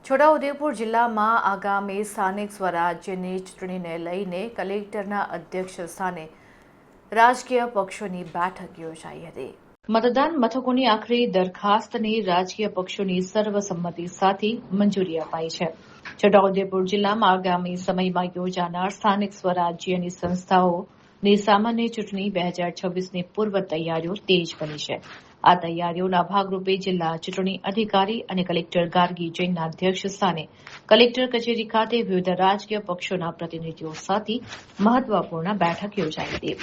છોટાઉદેપુર જિલ્લામાં આગામી સ્થાનિક સ્વરાજ્યની ચૂંટણીને લઈને કલેક્ટરના અધ્યક્ષ સ્થાને રાજકીય પક્ષોની બેઠક યોજાઈ હતી। મતદાન મથકોની આખરી દરખાસ્તને રાજકીય પક્ષોની સર્વસંમતિ સાથે મંજૂરી અપાઈ છે। છોટાઉદેપુર જિલ્લામાં આગામી સમયમાં યોજાનાર સ્થાનિક સ્વરાજ્યની સંસ્થાઓની સામાન્ય ચૂંટણી 2026ની પૂર્વ તૈયારીઓ તેજ બની છે। આ તૈયારીઓના ભાગરૂપે જિલ્લા ચૂંટણી અધિકારી અને કલેક્ટર ગાર્ગી જૈનના અધ્યક્ષ સ્થાને કલેક્ટર કચેરી ખાતે વિવિધ રાજકીય પક્ષોના પ્રતિનિધિઓ સાથે મહત્વપૂર્ણ બેઠક યોજાઈ હતી।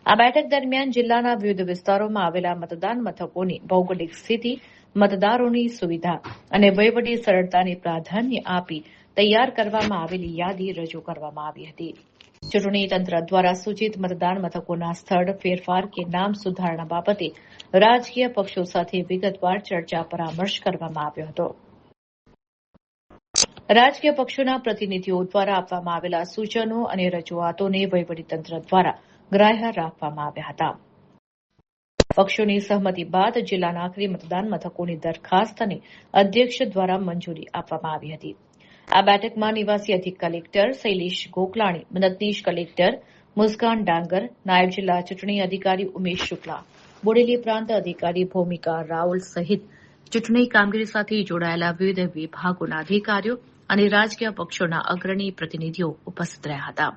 આ બેઠક દરમિયાન જિલ્લાના વિવિધ વિસ્તારોમાં આવેલા મતદાન મથકોની ભૌગોલિક સ્થિતિ, મતદારોની સુવિધા અને વહીવટી સરળતાને પ્રાધાન્ય આપી તૈયાર કરવામાં આવેલી યાદી રજૂ કરવામાં આવી હતી। ચૂંટણી તંત્ર દ્વારા સૂચિત મતદાન મથકોના સ્થળ ફેરફાર કે નામ સુધારણા બાબતે રાજકીય પક્ષો સાથે વિગતવાર ચર્ચા પરામર્શ કરવામાં આવ્યો હતો। રાજકીય પક્ષોના પ્રતિનિધિઓ દ્વારા આપવામાં આવેલા સૂચનો અને રજૂઆતોને વહીવટીતંત્ર દ્વારા ગ્રાહ્ય રાખવામાં આવ્યા હતા। પક્ષોની સહમતિ બાદ જિલ્લાના આખરી મતદાન મથકોની દરખાસ્તને અધ્યક્ષ દ્વારા મંજૂરી આપવામાં આવી હતી। આ બેઠકમાં નિવાસી અધિક કલેક્ટર શૈલેષ ગોકલાણી, મદદનીશ કલેક્ટર મુસ્કાન ડાંગર, નાયબ જિલ્લા ચૂંટણી અધિકારી ઉમેશ શુક્લા, બોડેલી પ્રાંત અધિકારી ભૂમિકા રાઉલ સહિત ચૂંટણી કામગીરી સાથે જોડાયેલા વિવિધ વિભાગોના અધિકારીઓ અને રાજકીય પક્ષોના અગ્રણી પ્રતિનિધિઓ ઉપસ્થિત રહ્યા હતા।